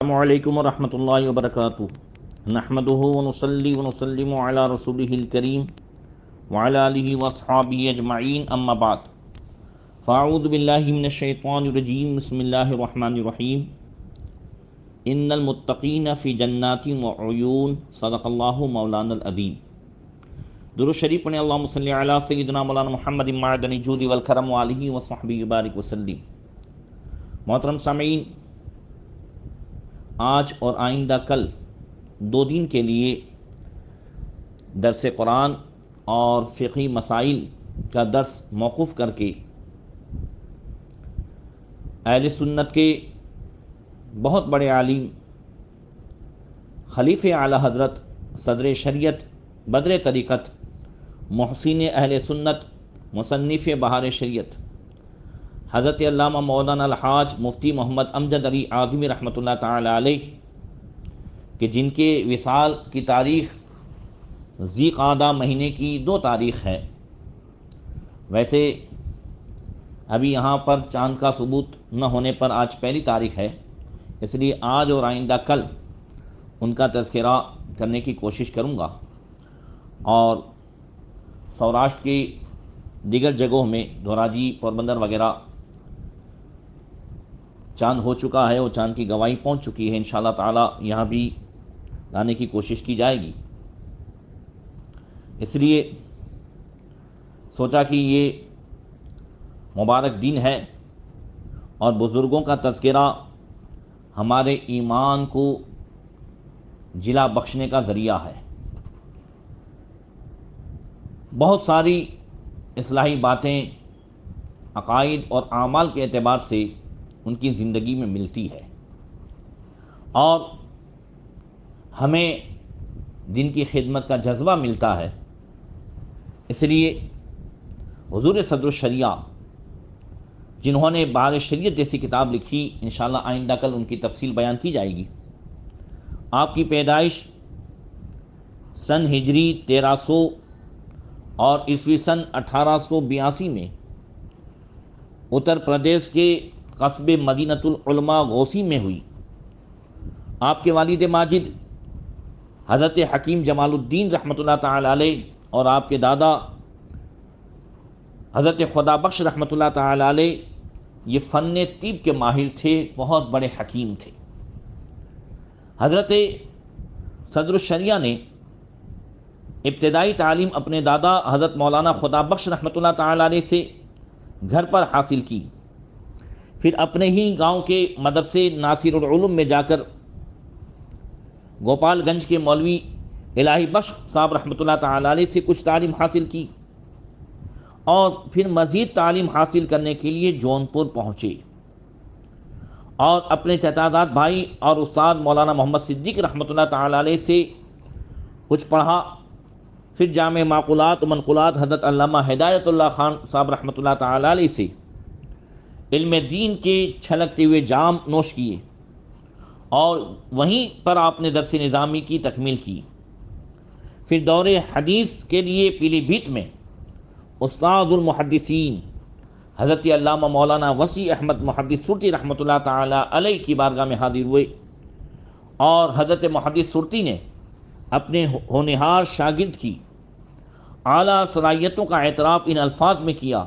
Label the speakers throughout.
Speaker 1: السلام علیکم ورحمۃ اللہ وبرکاتہ نحمدہ ونصلی ونسلم علی رسولہ الکریم وعلی آلہ واصحابہ اجمعین اما بعد فاعوذ باللہ من الشیطان الرجیم بسم اللہ الرحمن الرحیم ان المتقین فی جنات وعیون صدق اللہ مولانا العظیم۔ درود شریف پڑھیں، اللہم صلی علی سیدنا مولانا محمد معدن الجود والکرم وآلہ وصحبہ وبارک وسلم۔ محترم سامعین، آج اور آئندہ کل 2 دن کے لیے درس قرآن اور فقہی مسائل کا درس موقوف کر کے اہل سنت کے بہت بڑے عالم خلیفہ اعلیٰ حضرت صدر شریعت بدر طریقت محسن اہل سنت مصنف بہار شریعت حضرت علامہ مولانا الحاج مفتی محمد امجد علی اعظمی رحمۃ اللہ تعالی علیہ کہ جن کے وصال کی تاریخ ذی قعدہ مہینے کی 2 تاریخ ہے۔ ویسے ابھی یہاں پر چاند کا ثبوت نہ ہونے پر آج 1 تاریخ ہے، اس لیے آج اور آئندہ کل ان کا تذکرہ کرنے کی کوشش کروں گا، اور سوراشٹر کی دیگر جگہوں میں دھوراجی پوربندر وغیرہ چاند ہو چکا ہے اور چاند کی گواہی پہنچ چکی ہے۔ انشاءاللہ تعالی یہاں بھی لانے کی کوشش کی جائے گی، اس لیے سوچا کہ یہ مبارک دن ہے اور بزرگوں کا تذکرہ ہمارے ایمان کو جلا بخشنے کا ذریعہ ہے۔ بہت ساری اصلاحی باتیں عقائد اور اعمال کے اعتبار سے ان کی زندگی میں ملتی ہے، اور ہمیں دین کی خدمت کا جذبہ ملتا ہے۔ اس لیے حضور صدر الشریعہ جنہوں نے بہار شریعت جیسی کتاب لکھی، انشاءاللہ آئندہ کل ان کی تفصیل بیان کی جائے گی۔ آپ کی پیدائش سن ہجری 1300 اور عیسوی سن 1882 میں اتر پردیش کے قصبے مدینۃ العلماء غوثی میں ہوئی۔ آپ کے والد ماجد حضرت حکیم جمال الدین رحمۃ اللہ تعالی علیہ اور آپ کے دادا حضرت خدا بخش رحمۃ اللہ تعالی علیہ یہ فن طب کے ماہر تھے، بہت بڑے حکیم تھے۔ حضرت صدر الشریعہ نے ابتدائی تعلیم اپنے دادا حضرت مولانا خدا بخش رحمۃ اللہ تعالی علیہ سے گھر پر حاصل کی، پھر اپنے ہی گاؤں کے مدرسے ناصر العلوم میں جا کر گوپال گنج کے مولوی الہی بخش صاحب رحمۃ اللہ تعالی علیہ سے کچھ تعلیم حاصل کی، اور پھر مزید تعلیم حاصل کرنے کے لیے جونپور پہنچے اور اپنے چچازاد بھائی اور استاد مولانا محمد صدیق رحمۃ اللہ تعالی علیہ سے کچھ پڑھا، پھر جامع معقولات و منقولات حضرت علامہ ہدایت اللہ خان صاحب رحمۃ اللہ تعالی علیہ سے علم دین کے چھلکتے ہوئے جام نوش کیے، اور وہیں پر آپ نے درس نظامی کی تکمیل کی۔ پھر دور حدیث کے لیے پیلی بھیت میں استاد المحدثین حضرت علامہ مولانا وسیع احمد محدث سرتی رحمۃ اللہ تعالی علیہ کی بارگاہ میں حاضر ہوئے، اور حضرت محدث سرتی نے اپنے ہونہار شاگرد کی اعلیٰ صلاحیتوں کا اعتراف ان الفاظ میں کیا۔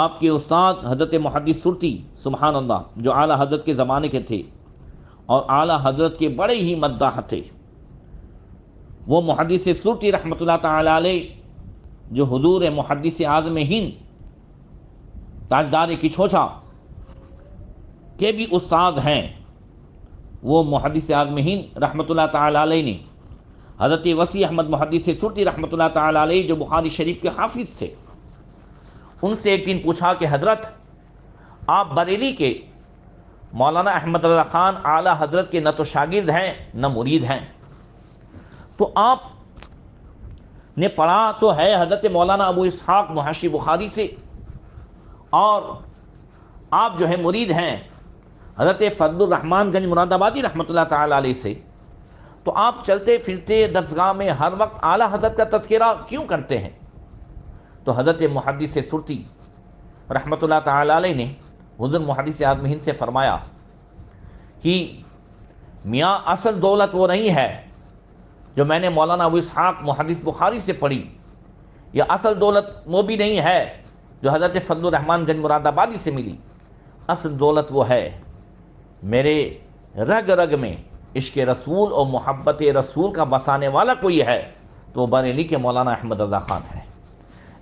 Speaker 1: آپ کے استاد حضرت محدث سرتی سبحان اللہ جو اعلیٰ حضرت کے زمانے کے تھے اور اعلیٰ حضرت کے بڑے ہی مداح تھے، وہ محدث سرتی رحمۃ اللہ تعالی علیہ جو حضور محدث اعظم ہند تاجدار کچھوچا کے بھی استاد ہیں، وہ محدث اعظم ہند رحمۃ اللہ تعالی علیہ نے حضرت وسیع احمد محدث سرتی رحمۃ اللہ تعالی علیہ جو بخاری شریف کے حافظ تھے، ان سے ایک دن پوچھا کہ حضرت آپ بریلی کے مولانا احمد اللہ خان اعلیٰ حضرت کے نہ تو شاگرد ہیں نہ مرید ہیں، تو آپ نے پڑھا تو ہے حضرت مولانا ابو اسحاق محشی بخاری سے، اور آپ جو ہے مرید ہیں حضرت فضل الرحمن گنج مراد آبادی رحمۃ اللہ تعالی علیہ سے، تو آپ چلتے پھرتے درسگاہ میں ہر وقت اعلیٰ حضرت کا تذکرہ کیوں کرتے ہیں؟ تو حضرت محدث سرتی رحمۃ اللہ تعالی علیہ نے حضور محدث اعظم ہند سے فرمایا کہ میاں اصل دولت وہ نہیں ہے جو میں نے مولانا ابو اسحاق محدث بخاری سے پڑھی، یا اصل دولت وہ بھی نہیں ہے جو حضرت فضل الرحمن گنج مراد آبادی سے ملی۔ اصل دولت وہ ہے میرے رگ رگ میں عشق رسول اور محبت رسول کا بسانے والا کوئی ہے تو وہ بریلی کے مولانا احمد رضا خان ہے۔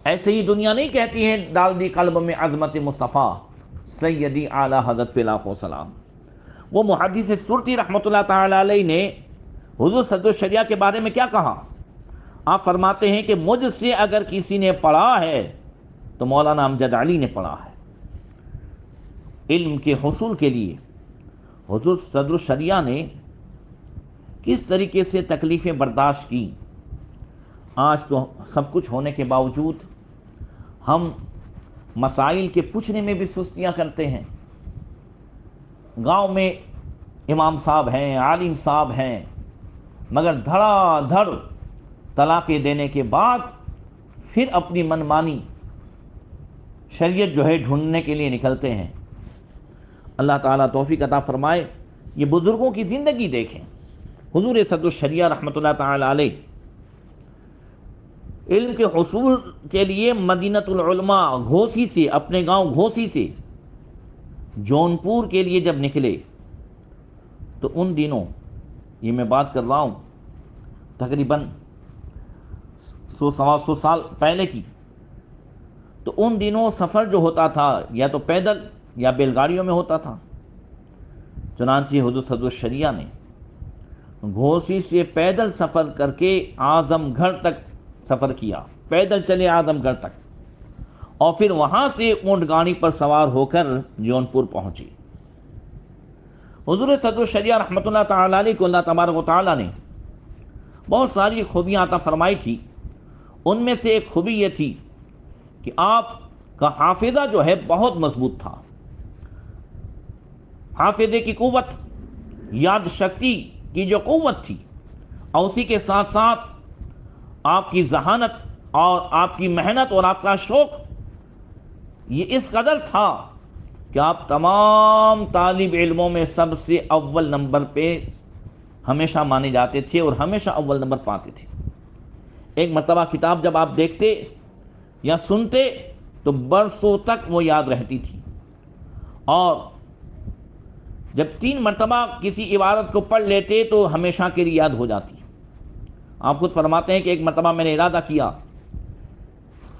Speaker 1: ایسے ہی دنیا نہیں کہتی ہے ڈال دی قلب میں عظمت مصطفیٰ سیدی اعلی حضرت پہ لاکھوں سلام۔ وہ محدث سرتی رحمۃ اللہ تعالی علیہ نے حضور صدر الشریعہ کے بارے میں کیا کہا؟ آپ فرماتے ہیں کہ مجھ سے اگر کسی نے پڑھا ہے تو مولانا امجد علی نے پڑھا ہے۔ علم کے حصول کے لیے حضور صدر الشریعہ نے کس طریقے سے تکلیفیں برداشت کی، آج تو سب کچھ ہونے کے باوجود ہم مسائل کے پوچھنے میں بھی سستیاں کرتے ہیں۔ گاؤں میں امام صاحب ہیں، عالم صاحب ہیں، مگر دھڑا دھڑ طلاقیں دینے کے بعد پھر اپنی منمانی شریعت جو ہے ڈھونڈنے کے لیے نکلتے ہیں۔ اللہ تعالیٰ توفیق عطا فرمائے۔ یہ بزرگوں کی زندگی دیکھیں۔ حضور صدر الشریعہ رحمۃ اللہ تعالی علیہ علم کے حصول کے لیے مدینۃ العلماء گھوسی سے، اپنے گاؤں گھوسی سے جونپور کے لیے جب نکلے تو ان دنوں، یہ میں بات کر رہا ہوں تقریباً 100-125 سال پہلے کی، تو ان دنوں سفر جو ہوتا تھا یا تو پیدل یا بیل گاڑیوں میں ہوتا تھا۔ چنانچہ حضور صدر الشریعہ نے گھوسی سے پیدل سفر کر کے اعظم گڑھ تک سفر کیا، پیدل چلے اعظم گڑھ تک، اور پھر وہاں سے اونٹ گاڑی پر سوار ہو کر جونپور پہنچے۔ حضور صدر الشریعہ رحمۃ اللہ تعالی علیہ کو اللہ تبارک و تعالیٰ نے بہت ساری خوبیاں عطا فرمائی تھی۔ ان میں سے ایک خوبی یہ تھی کہ آپ کا حافظہ جو ہے بہت مضبوط تھا۔ حافظے کی قوت، یاد شکتی کی جو قوت تھی، اور اسی کے ساتھ ساتھ آپ کی ذہانت اور آپ کی محنت اور آپ کا شوق، یہ اس قدر تھا کہ آپ تمام طالب علموں میں سب سے اول نمبر پہ ہمیشہ مانے جاتے تھے اور ہمیشہ اول نمبر پاتے تھے۔ ایک مرتبہ کتاب جب آپ دیکھتے یا سنتے تو برسوں تک وہ یاد رہتی تھی، اور جب 3 مرتبہ کسی عبارت کو پڑھ لیتے تو ہمیشہ کے لیے یاد ہو جاتی۔ آپ خود فرماتے ہیں کہ ایک مرتبہ میں نے ارادہ کیا،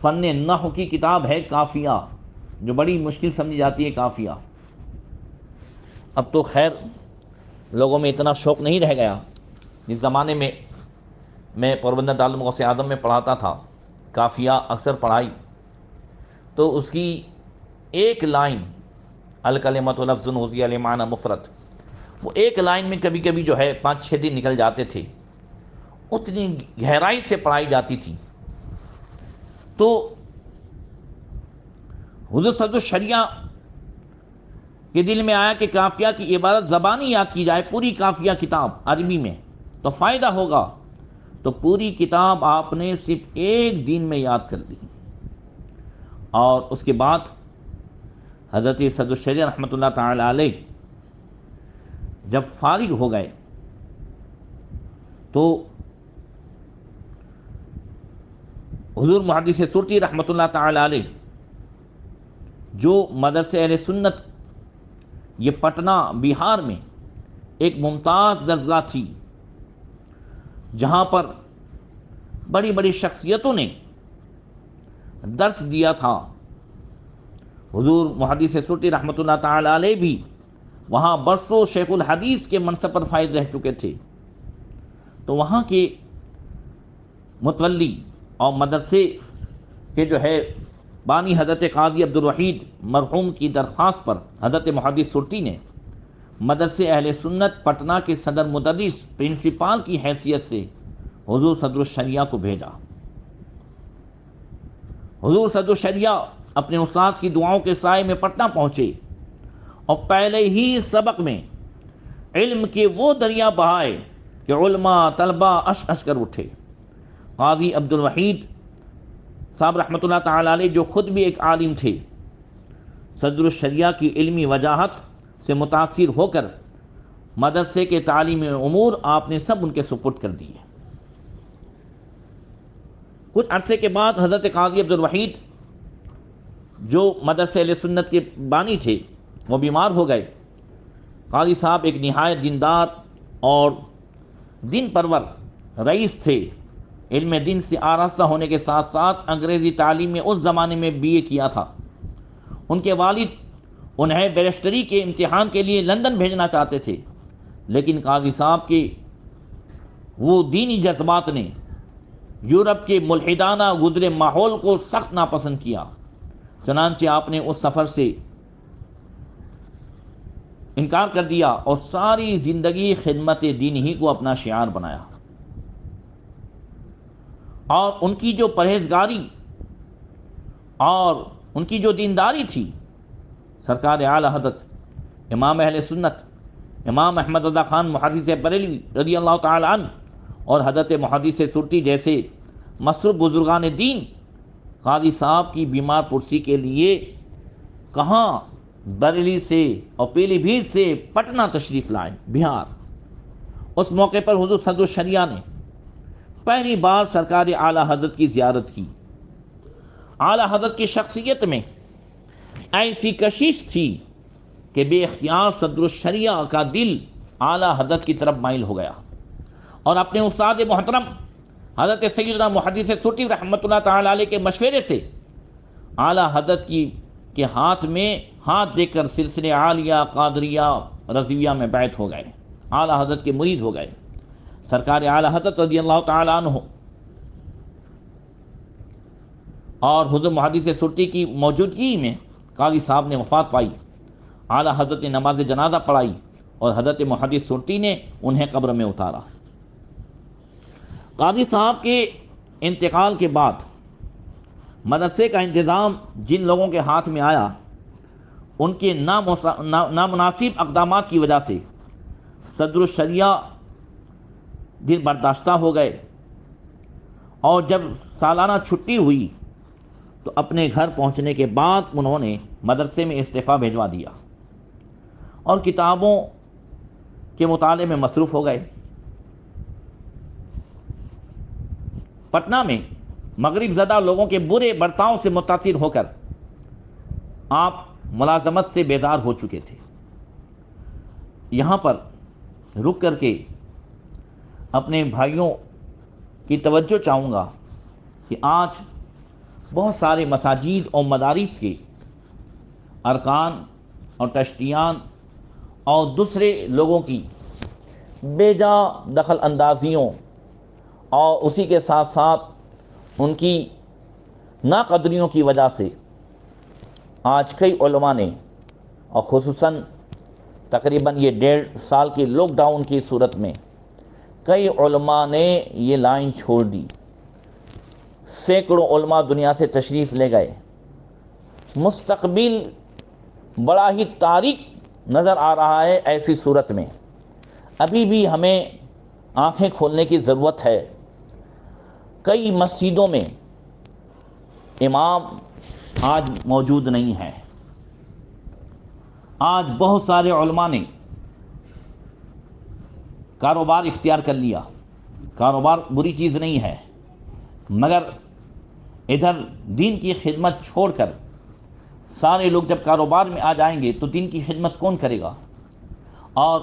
Speaker 1: فن نحو کی کتاب ہے کافیہ، جو بڑی مشکل سمجھی جاتی ہے کافیہ۔ اب تو خیر لوگوں میں اتنا شوق نہیں رہ گیا۔ جس زمانے میں میں پوربندر دارالعلوم غوث اعظم میں پڑھاتا تھا، کافیہ اکثر پڑھائی، تو اس کی ایک لائن الکلمۃ لفظ وضع لمعنی مفرد، وہ ایک لائن میں کبھی کبھی جو ہے 5-6 دن نکل جاتے تھے، اتنی گہرائی سے پڑھائی جاتی تھی۔ تو حضور صدر الشریعہ کے دل میں آیا کہ کافیہ کی عبارت زبانی یاد کی جائے، پوری کافیہ کتاب عربی میں تو فائدہ ہوگا۔ تو پوری کتاب آپ نے صرف ایک دن میں یاد کر دی، اور اس کے بعد حضرت صدر الشریعہ رحمۃ اللہ تعالی علیہ جب فارغ ہو گئے تو حضور محدث سرتی رحمۃ اللہ تعالی علیہ جو مدرسہ اہل سنت یہ پٹنہ بہار میں ایک ممتاز درسگاہ تھی، جہاں پر بڑی بڑی شخصیتوں نے درس دیا تھا۔ حضور محدث سرتی رحمۃ اللہ تعالی علیہ بھی وہاں برسوں شیخ الحدیث کے منصب پر فائز رہ چکے تھے۔ تو وہاں کے متولی اور مدرسے کے جو ہے بانی حضرت قاضی عبدالوحید مرحوم کی درخواست پر حضرت محدث سرتی نے مدرسے اہل سنت پٹنہ کے صدر مدرس پرنسپال کی حیثیت سے حضور صدر الشریعہ کو بھیجا۔ حضور صدر الشریعہ اپنے استاد کی دعاؤں کے سائے میں پٹنہ پہنچے، اور پہلے ہی سبق میں علم کے وہ دریا بہائے کہ علماء طلبہ اش اش کر اٹھے۔ قاضی عبدالوحید صاحب رحمۃ اللہ تعالی علیہ جو خود بھی ایک عالم تھے، صدر الشریعہ کی علمی وجاہت سے متاثر ہو کر مدرسے کے تعلیمی امور آپ نے سب ان کے سپرد کر دیے۔ کچھ عرصے کے بعد حضرت قاضی عبدالوحید جو مدرسے اہل سنت کے بانی تھے وہ بیمار ہو گئے۔ قاضی صاحب ایک نہایت دیندار اور دین پرور رئیس تھے، علم دین سے آراستہ ہونے کے ساتھ ساتھ انگریزی تعلیم میں اس زمانے میں BA کیا تھا۔ ان کے والد انہیں بیرسٹری کے امتحان کے لیے لندن بھیجنا چاہتے تھے، لیکن قاضی صاحب کے وہ دینی جذبات نے یورپ کے ملحدانہ گزرے ماحول کو سخت ناپسند کیا، چنانچہ آپ نے اس سفر سے انکار کر دیا اور ساری زندگی خدمت دین ہی کو اپنا شعار بنایا۔ اور ان کی جو پرہیزگاری اور ان کی جو دینداری تھی، سرکار اعلی حضرت امام اہل سنت امام احمد رضا خان محدث بریلوی رضی اللہ تعالی عنہ اور حضرت محدث سرتی جیسے مصروف بزرگان دین قاضی صاحب کی بیمار پرسی کے لیے کہاں بریلی سے اور پیلی بھیت سے پٹنہ تشریف لائے، بہار۔ اس موقع پر حضور صدر الشریعہ نے پہلی بار سرکار اعلی حضرت کی زیارت کی۔ اعلی حضرت کی شخصیت میں ایسی کشش تھی کہ بے اختیار صدر الشریعہ کا دل اعلی حضرت کی طرف مائل ہو گیا، اور اپنے استاد محترم حضرت سیدنا محدث سرتی رحمۃ اللہ تعالی علیہ کے مشورے سے اعلی حضرت کے ہاتھ میں ہاتھ دے کر سلسلے عالیہ، قادریہ، رضویہ میں بیعت ہو گئے، اعلی حضرت کے مرید ہو گئے۔ سرکار اعلی حضرت رضی اللہ تعالی عنہ اور حضور محدث سرتی کی موجودگی میں قاضی صاحب نے وفات پائی۔ اعلی حضرت نے نماز جنازہ پڑھائی اور حضرت محدث سرتی نے انہیں قبر میں اتارا۔ قاضی صاحب کے انتقال کے بعد مدرسے کا انتظام جن لوگوں کے ہاتھ میں آیا، ان کے نامناسب اقدامات کی وجہ سے صدر الشریعہ دل برداشتہ ہو گئے، اور جب سالانہ چھٹی ہوئی تو اپنے گھر پہنچنے کے بعد انہوں نے مدرسے میں استعفیٰ بھیجوا دیا اور کتابوں کے مطالعے میں مصروف ہو گئے۔ پٹنہ میں مغرب زدہ لوگوں کے برے برتاؤ سے متاثر ہو کر آپ ملازمت سے بیزار ہو چکے تھے۔ یہاں پر رک کر کے اپنے بھائیوں کی توجہ چاہوں گا کہ آج بہت سارے مساجد اور مدارس کے ارکان اور ٹرسٹیان اور دوسرے لوگوں کی بے جا دخل اندازیوں اور اسی کے ساتھ ساتھ ان کی ناقدریوں کی وجہ سے آج کئی علماء نے، اور خصوصاً تقریباً یہ 1.5 سال کے لاک ڈاؤن کی صورت میں کئی علماء نے یہ لائن چھوڑ دی، سینکڑوں علماء دنیا سے تشریف لے گئے۔ مستقبل بڑا ہی تاریک نظر آ رہا ہے۔ ایسی صورت میں ابھی بھی ہمیں آنکھیں کھولنے کی ضرورت ہے۔ کئی مسجدوں میں امام آج موجود نہیں ہے۔ آج بہت سارے علماء نے کاروبار اختیار کر لیا۔ کاروبار بری چیز نہیں ہے، مگر ادھر دین کی خدمت چھوڑ کر سارے لوگ جب کاروبار میں آ جائیں گے تو دین کی خدمت کون کرے گا؟ اور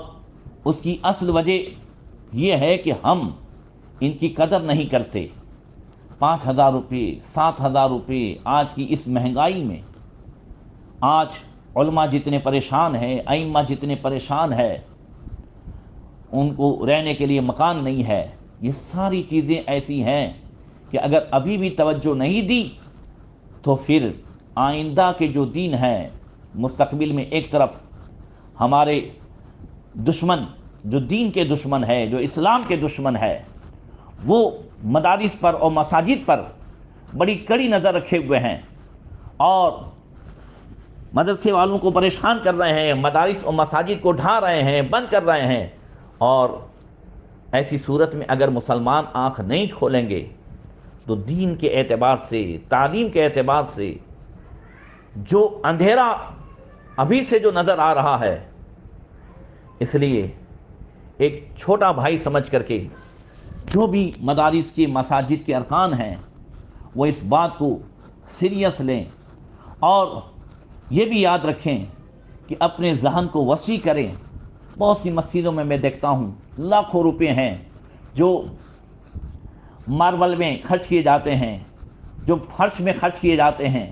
Speaker 1: اس کی اصل وجہ یہ ہے کہ ہم ان کی قدر نہیں کرتے۔ 5,000 روپے، 7,000 روپے آج کی اس مہنگائی میں، آج علماء جتنے پریشان ہیں، ائمہ جتنے پریشان ہیں، ان کو رہنے کے لیے مکان نہیں ہے۔ یہ ساری چیزیں ایسی ہیں کہ اگر ابھی بھی توجہ نہیں دی تو پھر آئندہ کے جو دین ہے، مستقبل میں ایک طرف ہمارے دشمن جو دین کے دشمن ہے، جو اسلام کے دشمن ہے، وہ مدارس پر اور مساجد پر بڑی کڑی نظر رکھے ہوئے ہیں اور مدرسے والوں کو پریشان کر رہے ہیں، مدارس اور مساجد کو ڈھا رہے ہیں، بند کر رہے ہیں۔ اور ایسی صورت میں اگر مسلمان آنکھ نہیں کھولیں گے تو دین کے اعتبار سے، تعلیم کے اعتبار سے جو اندھیرا ابھی سے جو نظر آ رہا ہے، اس لیے ایک چھوٹا بھائی سمجھ کر کے جو بھی مدارس کے مساجد کے ارکان ہیں وہ اس بات کو سیریس لیں، اور یہ بھی یاد رکھیں کہ اپنے ذہن کو وسیع کریں۔ بہت سی مسجدوں میں دیکھتا ہوں لاکھوں روپے ہیں جو ماربل میں خرچ کیے جاتے ہیں، جو فرش میں خرچ کیے جاتے ہیں،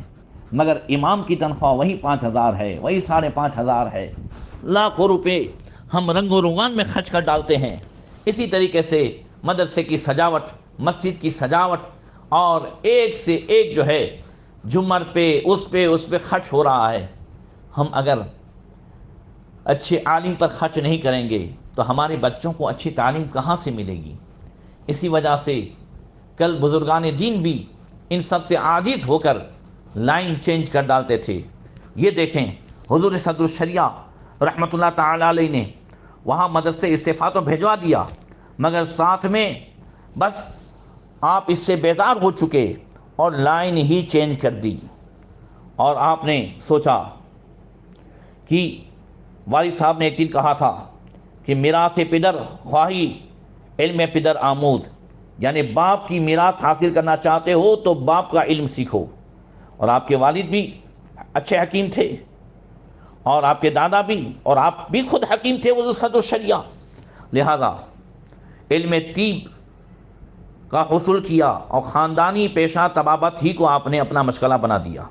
Speaker 1: مگر امام کی تنخواہ وہی 5,000 ہے، وہی 5,500 ہے۔ لاکھوں روپے ہم رنگ و روغان میں خرچ کر ڈالتے ہیں۔ اسی طریقے سے مدرسے کی سجاوٹ، مسجد کی سجاوٹ، اور ایک سے ایک جو ہے جمر پہ اس پہ خرچ ہو رہا ہے۔ ہم اگر اچھے عالم پر خرچ نہیں کریں گے تو ہمارے بچوں کو اچھی تعلیم کہاں سے ملے گی؟ اسی وجہ سے کل بزرگان دین بھی ان سب سے عاجز ہو کر لائن چینج کر ڈالتے تھے۔ یہ دیکھیں حضور صدر الشریعہ رحمۃ اللہ تعالی علیہ نے وہاں مدرسے استعفیٰ تو بھیجوا دیا، مگر ساتھ میں بس آپ اس سے بیزار ہو چکے اور لائن ہی چینج کر دی، اور آپ نے سوچا کہ والد صاحب نے ایک دن کہا تھا کہ میراث پدر خواہی علم پدر آموز، یعنی باپ کی میراث حاصل کرنا چاہتے ہو تو باپ کا علم سیکھو۔ اور آپ کے والد بھی اچھے حکیم تھے، اور آپ کے دادا بھی، اور آپ بھی خود حکیم تھے حضور صدر الشریعہ، لہذا علم طب کا حصول کیا اور خاندانی پیشہ طبابت ہی کو آپ نے اپنا مشغلہ بنا دیا۔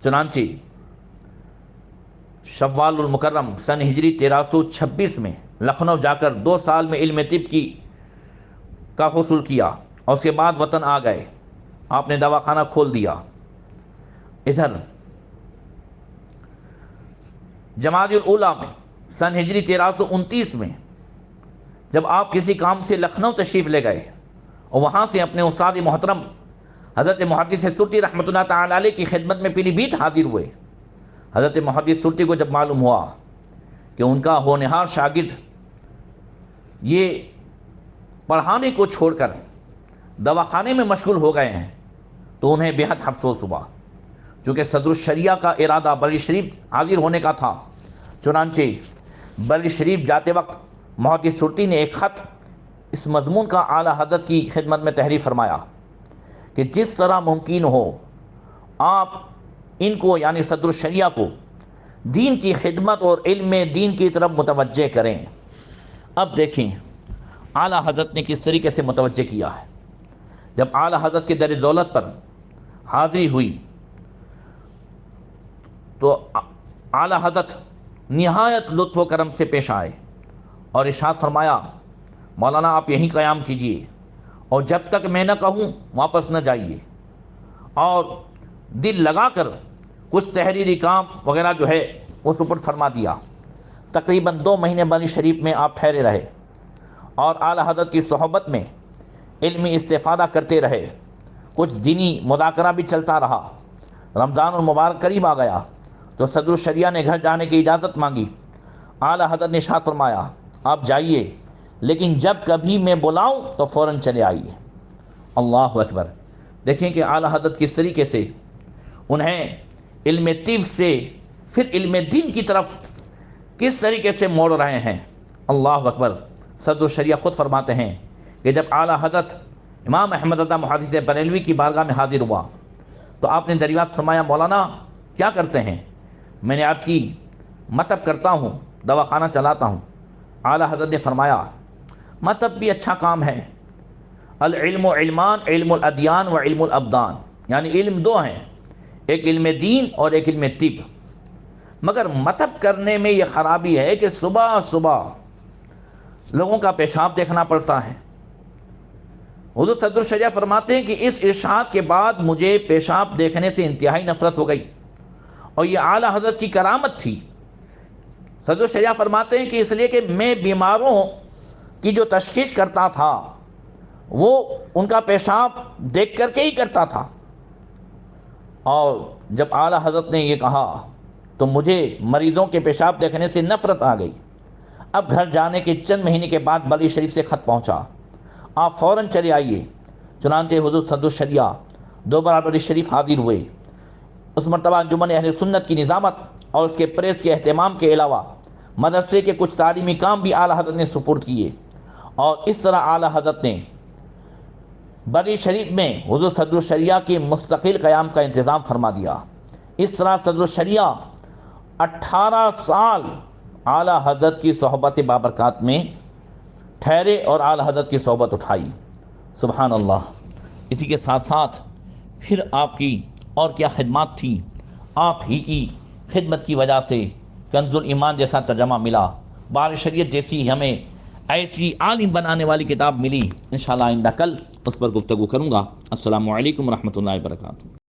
Speaker 1: چنانچہ شوال المکرم سن ہجری 1326 میں لکھنؤ جا کر 2 سال میں علم طب کا حصول کیا، اور اس کے بعد وطن آ گئے۔ آپ نے دواخانہ کھول دیا۔ ادھر جمادی الاولیٰ میں سن ہجری 1329 میں جب آپ کسی کام سے لکھنؤ تشریف لے گئے اور وہاں سے اپنے استاد محترم حضرت محدث سرتی رحمۃ اللہ تعالی علیہ کی خدمت میں پیلی بھیت حاضر ہوئے، حضرت محدث سرتی کو جب معلوم ہوا کہ ان کا ہونہار شاگرد یہ پڑھانے کو چھوڑ کر دواخانے میں مشغول ہو گئے ہیں، تو انہیں بے حد افسوس ہوا۔ چونکہ صدر الشریعہ کا ارادہ بری شریف حاضر ہونے کا تھا، چنانچہ بری شریف جاتے وقت محدث سرتی نے ایک خط اس مضمون کا اعلیٰ حضرت کی خدمت میں تحریر فرمایا کہ جس طرح ممکن ہو آپ ان کو یعنی صدر الشریعہ کو دین کی خدمت اور علم دین کی طرف متوجہ کریں۔ اب دیکھیں اعلیٰ حضرت نے کس طریقے سے متوجہ کیا ہے۔ جب اعلیٰ حضرت کے در دولت پر حاضری ہوئی تو اعلیٰ حضرت نہایت لطف و کرم سے پیش آئے اور ارشاد فرمایا، مولانا آپ یہیں قیام کیجئے اور جب تک میں نہ کہوں واپس نہ جائیے، اور دل لگا کر کچھ تحریری کام وغیرہ جو ہے وہ سپرد فرما دیا۔ تقریباً 2 مہینے بنی شریف میں آپ ٹھہرے رہے اور اعلیٰ حضرت کی صحبت میں علمی استفادہ کرتے رہے۔ کچھ دینی مذاکرہ بھی چلتا رہا۔ رمضان المبارک قریب آ گیا تو صدر الشریعہ نے گھر جانے کی اجازت مانگی۔ اعلیٰ حضرت نے ارشاد فرمایا، آپ جائیے، لیکن جب کبھی میں بلاؤں تو فوراً چلے آئیے۔ اللہ اکبر! دیکھیں کہ اعلیٰ حضرت کس طریقے سے انہیں علم طب سے پھر علم دین کی طرف کس طریقے سے موڑ رہے ہیں۔ اللہ اکبر! صدر الشریعہ خود فرماتے ہیں کہ جب اعلیٰ حضرت امام احمد رضا محدث بریلوی کی بارگاہ میں حاضر ہوا تو آپ نے دریافت فرمایا، مولانا کیا کرتے ہیں؟ میں نے عرض کی، مطب کرتا ہوں، دواخانہ چلاتا ہوں۔ اعلیٰ حضرت نے فرمایا، مطب بھی اچھا کام ہے۔ العلم علمان، علم الادیان و علم الابدان، یعنی علم 2 ہیں، ایک علم دین اور ایک علم طب۔ مگر مطب کرنے میں یہ خرابی ہے کہ صبح صبح لوگوں کا پیشاب دیکھنا پڑتا ہے۔ حضور صدر الشریعہ فرماتے ہیں کہ اس ارشاد کے بعد مجھے پیشاب دیکھنے سے انتہائی نفرت ہو گئی، اور یہ اعلیٰ حضرت کی کرامت تھی۔ صدر الشریعہ فرماتے ہیں کہ اس لیے کہ میں بیماروں کی جو تشخیص کرتا تھا وہ ان کا پیشاب دیکھ کر کے ہی کرتا تھا، اور جب اعلیٰ حضرت نے یہ کہا تو مجھے مریضوں کے پیشاب دیکھنے سے نفرت آ گئی۔ اب گھر جانے کے چند مہینے کے بعد بلی شریف سے خط پہنچا، آپ فوراً چلے آئیے۔ چنانچہ حضور صدر الشریعہ 2 بار بلی شریف حاضر ہوئے۔ اس مرتبہ انجمن اہل سنت کی نظامت اور اس کے پریس کے اہتمام کے علاوہ مدرسے کے کچھ تعلیمی کام بھی اعلیٰ حضرت نے سپورٹ کیے، اور اس طرح اعلیٰ حضرت نے بری شریف میں حضور صدر الشریعہ کے مستقل قیام کا انتظام فرما دیا۔ اس طرح صدر الشریعہ 18 سال اعلیٰ حضرت کی صحبت بابرکات میں ٹھہرے اور اعلیٰ حضرت کی صحبت اٹھائی۔ سبحان اللہ۔ اسی کے ساتھ ساتھ پھر آپ کی اور کیا خدمات تھی، آپ ہی کی خدمت کی وجہ سے کنز الایمان جیسا ترجمہ ملا، بار شریعت جیسی ہمیں ایسی عالم بنانے والی کتاب ملی۔ انشاءاللہ آئندہ کل اس پر گفتگو کروں گا۔ السلام علیکم ورحمۃ اللہ وبرکاتہ۔